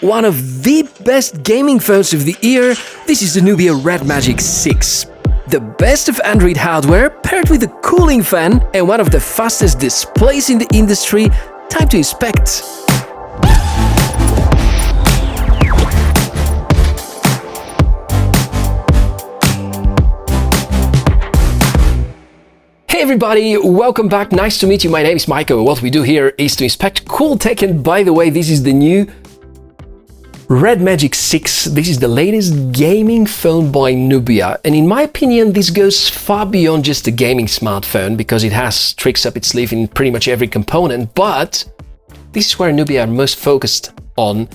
one of the best gaming phones of the year, this is the Nubia RedMagic 6. The best of Android hardware paired with a cooling fan and one of the fastest displays in the industry. Time to inspect. Hey everybody, welcome back, nice to meet you, my name is Michael. What we do here is to inspect cool tech, and by the way, this is the new RedMagic 6. This is the latest gaming phone by Nubia, and in my opinion this goes far beyond just a gaming smartphone because it has tricks up its sleeve in pretty much every component, but this is where Nubia are most focused on.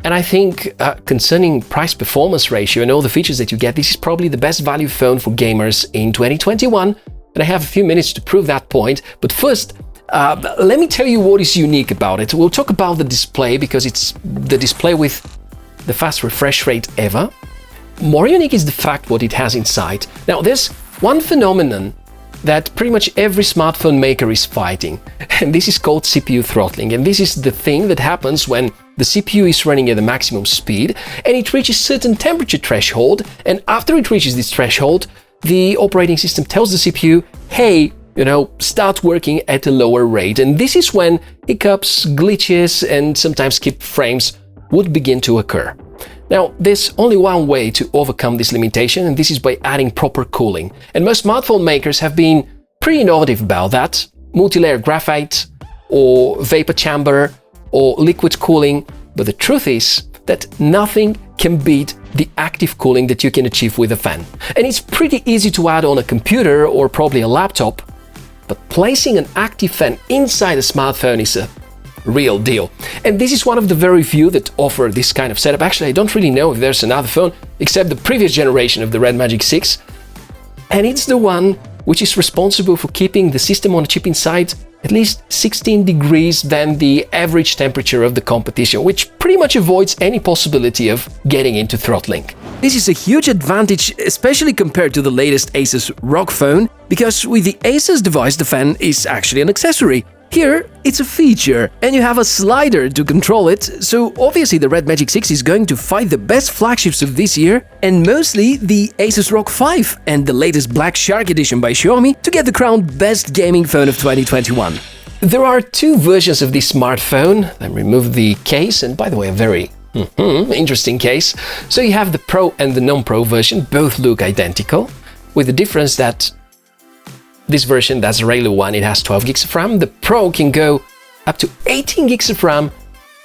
And I think concerning price-performance ratio and all the features that you get, this is probably the best value phone for gamers in 2021. And I have a few minutes to prove that point. But first, let me tell you what is unique about it. We'll talk about the display because it's the display with the fast refresh rate ever. More unique is the fact what it has inside. Now, there's one phenomenon that pretty much every smartphone maker is fighting, and this is called CPU throttling. And this is the thing that happens when the CPU is running at the maximum speed and it reaches certain temperature threshold, and after it reaches this threshold, the operating system tells the CPU, hey, start working at a lower rate. And this is when hiccups, glitches, and sometimes skip frames would begin to occur. Now, there's only one way to overcome this limitation, and this is by adding proper cooling. And most smartphone makers have been pretty innovative about that. Multi-layer graphite, or vapor chamber, or liquid cooling. But the truth is that nothing can beat the active cooling that you can achieve with a fan. And it's pretty easy to add on a computer or probably a laptop, but placing an active fan inside a smartphone is a real deal. And this is one of the very few that offer this kind of setup. Actually, I don't really know if there's another phone except the previous generation of the RedMagic 6. And it's the one which is responsible for keeping the system on a chip inside at least 16 degrees than the average temperature of the competition, which pretty much avoids any possibility of getting into throttling. This is a huge advantage, especially compared to the latest Asus ROG phone, because with the Asus device the fan is actually an accessory. Here, it's a feature, and you have a slider to control it, so obviously the RedMagic 6 is going to fight the best flagships of this year, and mostly the Asus ROG 5 and the latest Black Shark edition by Xiaomi to get the crowned best gaming phone of 2021. There are two versions of this smartphone. Let me remove the case, and by the way, a very interesting case. So you have the Pro and the non-Pro version, both look identical, with the difference that this version, that's the regular one, it has 12 gigs of RAM. The Pro can go up to 18 gigs of RAM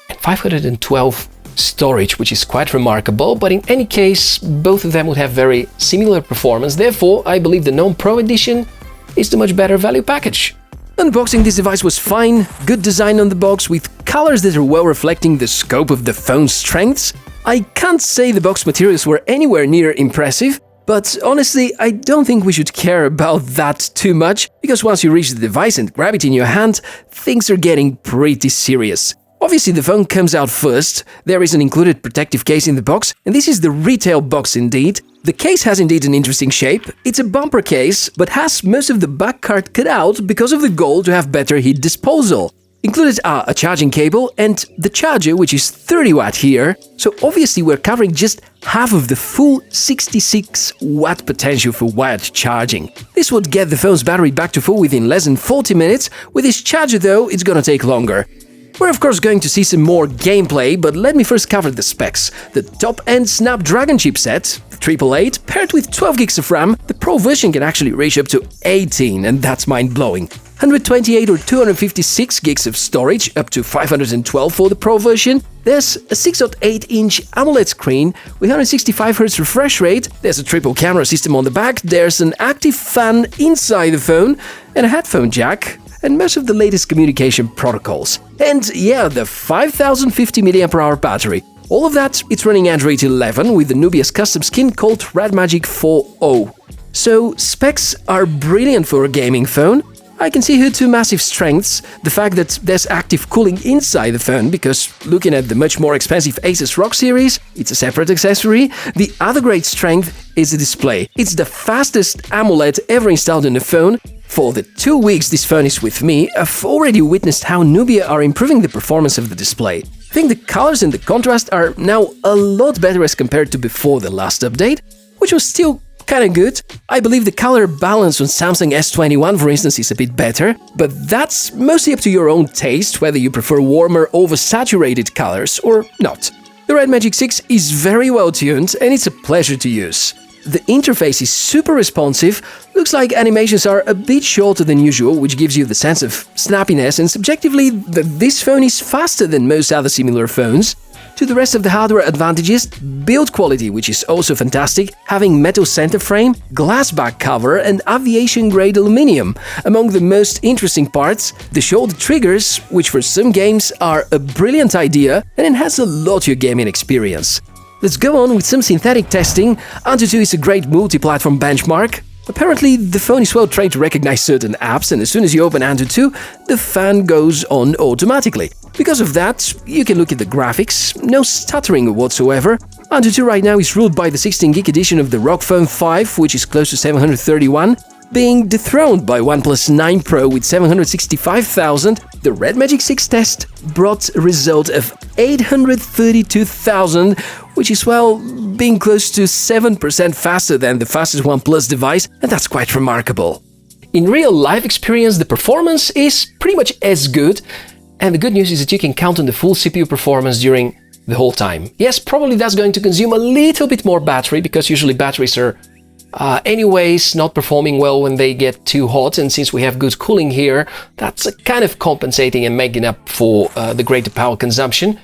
and 512 storage, which is quite remarkable. But in any case, both of them would have very similar performance. Therefore, I believe the non-Pro edition is the much better value package. Unboxing this device was fine. Good design on the box with colors that are well reflecting the scope of the phone's strengths. I can't say the box materials were anywhere near impressive, but honestly, I don't think we should care about that too much, because once you reach the device and grab it in your hand, things are getting pretty serious. Obviously, the phone comes out first. There is an included protective case in the box, and this is the retail box indeed. The case has indeed an interesting shape. It's a bumper case, but has most of the back card cut out because of the goal to have better heat disposal. Included are a charging cable and the charger, which is 30 watt here, so obviously we're covering just half of the full 66 watt potential for wired charging. This would get the phone's battery back to full within less than 40 minutes, with this charger though, it's gonna take longer. We're of course going to see some more gameplay, but let me first cover the specs. The top-end Snapdragon chipset, the 888, paired with 12 gigs of RAM, the Pro version can actually reach up to 18, and that's mind-blowing. 128 or 256 gigs of storage, up to 512 for the Pro version. There's a 6.8-inch AMOLED screen with 165Hz refresh rate, there's a triple camera system on the back, there's an active fan inside the phone, and a headphone jack, and most of the latest communication protocols. And yeah, the 5050 mAh battery. All of that, it's running Android 11 with the Nubia's custom skin called RedMagic 4.0. So specs are brilliant for a gaming phone. I can see here two massive strengths: the fact that there's active cooling inside the phone, because looking at the much more expensive Asus ROG series, it's a separate accessory. The other great strength is the display. It's the fastest AMOLED ever installed in the phone. For the 2 weeks this phone is with me, I've already witnessed how Nubia are improving the performance of the display. think the colors and the contrast are now a lot better as compared to before the last update, which was still kinda good. I believe the color balance on Samsung S21, for instance, is a bit better, but that's mostly up to your own taste, whether you prefer warmer, oversaturated colors or not. The RedMagic 6 is very well tuned and it's a pleasure to use. The interface is super responsive, looks like animations are a bit shorter than usual, which gives you the sense of snappiness, and subjectively that this phone is faster than most other similar phones. To the rest of the hardware advantages, build quality, which is also fantastic, having metal center frame, glass back cover and aviation-grade aluminum. Among the most interesting parts, the shoulder triggers, which for some games are a brilliant idea and enhance a lot your gaming experience. Let's go on with some synthetic testing. AnTuTu is a great multi-platform benchmark. Apparently, the phone is well trained to recognize certain apps, and as soon as you open AnTuTu, the fan goes on automatically. Because of that, you can look at the graphics, no stuttering whatsoever. AnTuTu right now is ruled by the 16GB edition of the ROG Phone 5, which is close to 731, being dethroned by OnePlus 9 Pro with 765,000. The RedMagic 6 test brought a result of 832,000, which is, well, being close to 7% faster than the fastest OnePlus device, and that's quite remarkable. In real-life experience, the performance is pretty much as good, and the good news is that you can count on the full CPU performance during the whole time. Yes, probably that's going to consume a little bit more battery, because usually batteries are anyways not performing well when they get too hot, and since we have good cooling here, that's kind of compensating and making up for the greater power consumption.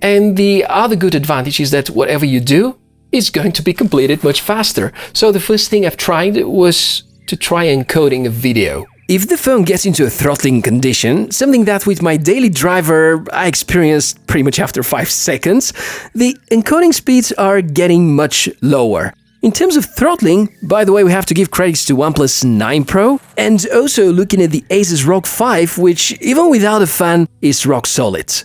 And the other good advantage is that whatever you do is going to be completed much faster. So the first thing I've tried was to try encoding a video. If the phone gets into a throttling condition, something that with my daily driver I experienced pretty much after 5 seconds, the encoding speeds are getting much lower. In terms of throttling, by the way, we have to give credits to OnePlus 9 Pro, and also looking at the Asus ROG 5, which even without a fan is rock solid.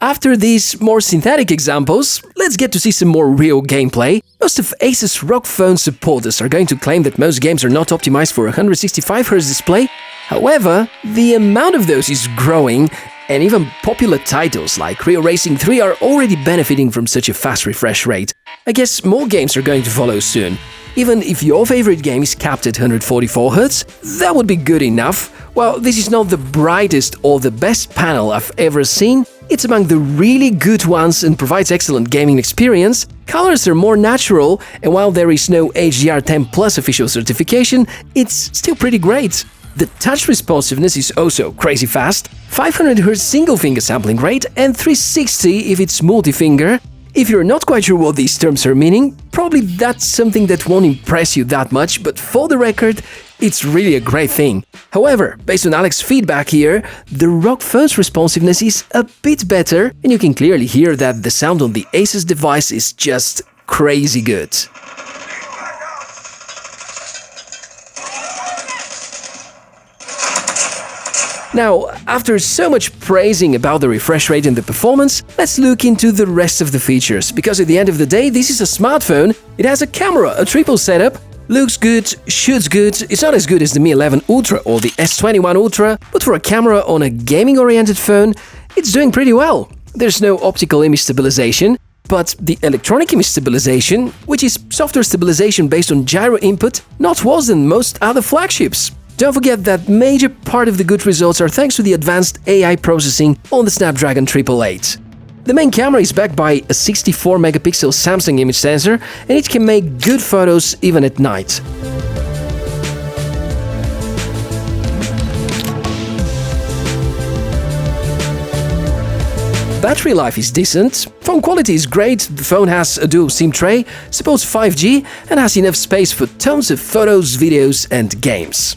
After these more synthetic examples, let's get to see some more real gameplay. Most of Asus ROG Phone supporters are going to claim that most games are not optimized for a 165Hz display. However, the amount of those is growing, and even popular titles like Rio Racing 3 are already benefiting from such a fast refresh rate. I guess more games are going to follow soon. Even if your favorite game is capped at 144Hz, that would be good enough. While this is not the brightest or the best panel I've ever seen, it's among the really good ones and provides excellent gaming experience. Colors are more natural, and while there is no HDR10 Plus official certification, it's still pretty great. The touch responsiveness is also crazy fast, 500Hz single-finger sampling rate and 360 if it's multi-finger. If you're not quite sure what these terms are meaning, probably that's something that won't impress you that much, but for the record, it's really a great thing. However, based on Alex's feedback here, the ROG Phone's responsiveness is a bit better, and you can clearly hear that the sound on the Asus device is just crazy good. Now, after so much praising about the refresh rate and the performance, let's look into the rest of the features, because at the end of the day, this is a smartphone. It has a camera, a triple setup, looks good, shoots good. It's not as good as the Mi 11 Ultra or the S21 Ultra, but for a camera on a gaming-oriented phone, it's doing pretty well. There's no optical image stabilization, but the electronic image stabilization, which is software stabilization based on gyro input, not worse than most other flagships. Don't forget that major part of the good results are thanks to the advanced AI processing on the Snapdragon 888. The main camera is backed by a 64-megapixel Samsung image sensor, and it can make good photos even at night. Battery life is decent, phone quality is great, the phone has a dual SIM tray, supports 5G, and has enough space for tons of photos, videos, and games.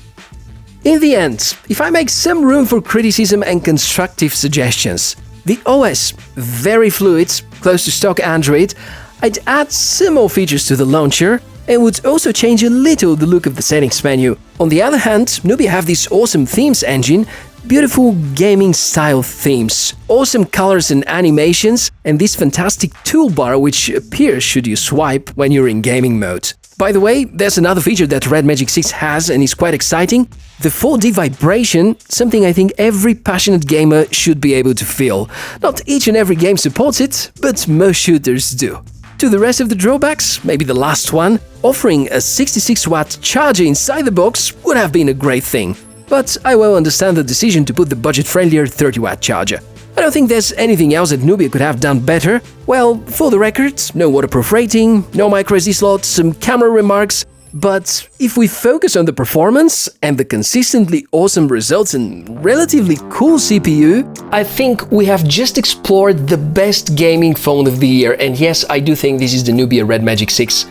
In the end, if I make some room for criticism and constructive suggestions, the OS, very fluid, close to stock Android, I'd add some more features to the launcher, and would also change a little the look of the settings menu. On the other hand, Nubia have this awesome themes engine, beautiful gaming-style themes, awesome colors and animations, and this fantastic toolbar which appears should you swipe when you're in gaming mode. By the way, there's another feature that RedMagic 6 has and is quite exciting. The 4D vibration, something I think every passionate gamer should be able to feel. Not each and every game supports it, but most shooters do. To the rest of the drawbacks, maybe the last one, offering a 66-watt charger inside the box would have been a great thing. But I well understand the decision to put the budget-friendlier 30-watt charger. I don't think there's anything else that Nubia could have done better. Well, for the record, no waterproof rating, no microSD slot, some camera remarks. But if we focus on the performance and the consistently awesome results and relatively cool CPU, I think we have just explored the best gaming phone of the year. And yes, I do think this is the Nubia RedMagic 6.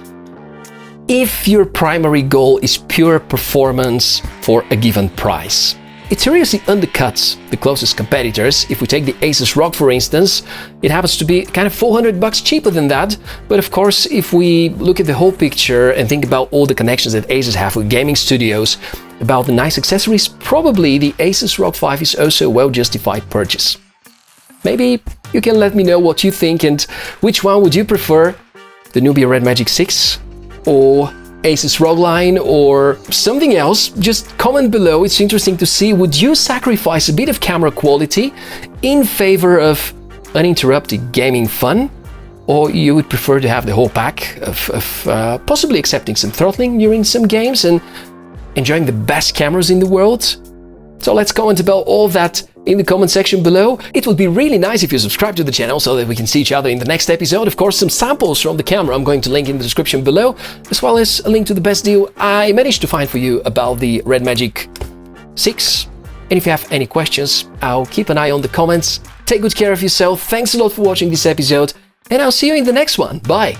If your primary goal is pure performance for a given price, it seriously undercuts the closest competitors. If we take the Asus ROG for instance, it happens to be kind of $400 cheaper than that. But of course, if we look at the whole picture and think about all the connections that Asus have with gaming studios, about the nice accessories, probably the Asus ROG 5 is also a well-justified purchase. Maybe you can let me know what you think and which one would you prefer, the Nubia RedMagic 6 or Asus ROG line or something else. Just comment below. It's interesting to see, would you sacrifice a bit of camera quality in favor of uninterrupted gaming fun, or you would prefer to have the whole pack of possibly accepting some throttling during some games and enjoying the best cameras in the world? So let's comment about all that in the comment section below. It would be really nice if you subscribe to the channel so that we can see each other in the next episode. Of course, some samples from the camera I'm going to link in the description below, as well as a link to the best deal I managed to find for you about the RedMagic 6. And if you have any questions, I'll keep an eye on the comments. Take good care of yourself. Thanks a lot for watching this episode, and I'll see you in the next one. Bye!